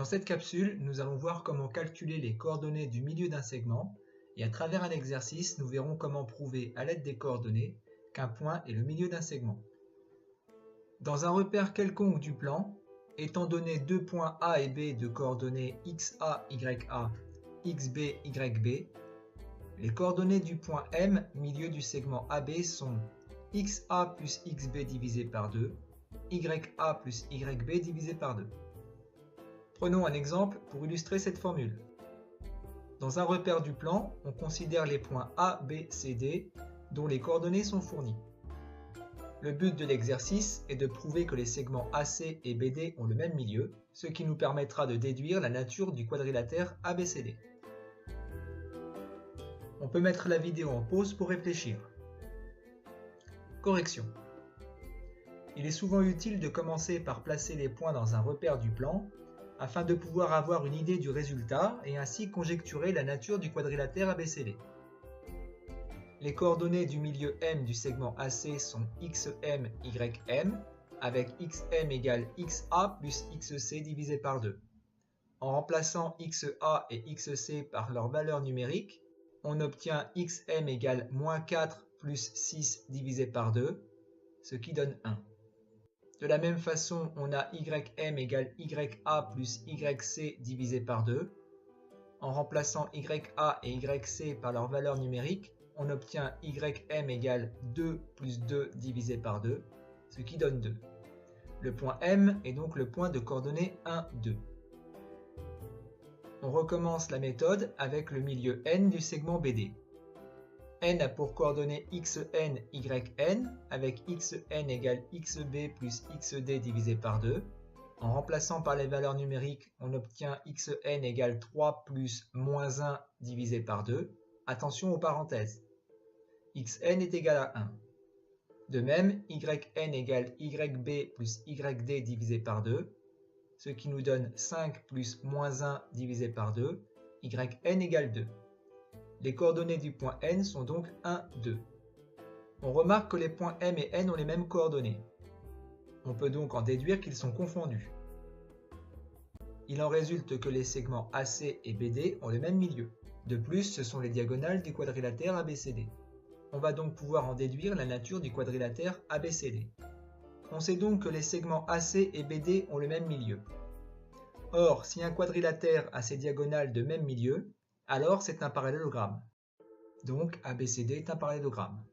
Dans cette capsule, nous allons voir comment calculer les coordonnées du milieu d'un segment et à travers un exercice, nous verrons comment prouver à l'aide des coordonnées qu'un point est le milieu d'un segment. Dans un repère quelconque du plan, étant donné deux points A et B de coordonnées xa, ya, xb, yb, les coordonnées du point M, milieu du segment AB, sont xa plus xb divisé par 2, ya plus yb divisé par 2. Prenons un exemple pour illustrer cette formule. Dans un repère du plan, on considère les points A, B, C, D, dont les coordonnées sont fournies. Le but de l'exercice est de prouver que les segments AC et BD ont le même milieu, ce qui nous permettra de déduire la nature du quadrilatère ABCD. On peut mettre la vidéo en pause pour réfléchir. Correction. Il est souvent utile de commencer par placer les points dans un repère du plan, afin de pouvoir avoir une idée du résultat et ainsi conjecturer la nature du quadrilatère ABCD. Les coordonnées du milieu M du segment AC sont xm, ym, avec xm égale xa plus xc divisé par 2. En remplaçant xa et xc par leur valeur numérique, on obtient xm égale moins 4 plus 6 divisé par 2, ce qui donne 1. De la même façon, on a ym égale ya plus yc divisé par 2. En remplaçant ya et yc par leur valeur numérique, on obtient ym égale 2 plus 2 divisé par 2, ce qui donne 2. Le point M est donc le point de coordonnées 1, 2. On recommence la méthode avec le milieu N du segment BD. N a pour coordonnées xn, yn, avec xn égale xb plus xd divisé par 2. En remplaçant par les valeurs numériques, on obtient xn égale 3 plus moins 1 divisé par 2. Attention aux parenthèses. Xn est égal à 1. De même, yn égale yb plus yd divisé par 2, ce qui nous donne 5 plus moins 1 divisé par 2, yn égale 2. Les coordonnées du point N sont donc 1, 2. On remarque que les points M et N ont les mêmes coordonnées. On peut donc en déduire qu'ils sont confondus. Il en résulte que les segments AC et BD ont le même milieu. De plus, ce sont les diagonales du quadrilatère ABCD. On va donc pouvoir en déduire la nature du quadrilatère ABCD. On sait donc que les segments AC et BD ont le même milieu. Or, si un quadrilatère a ses diagonales de même milieu, alors c'est un parallélogramme. Donc ABCD est un parallélogramme.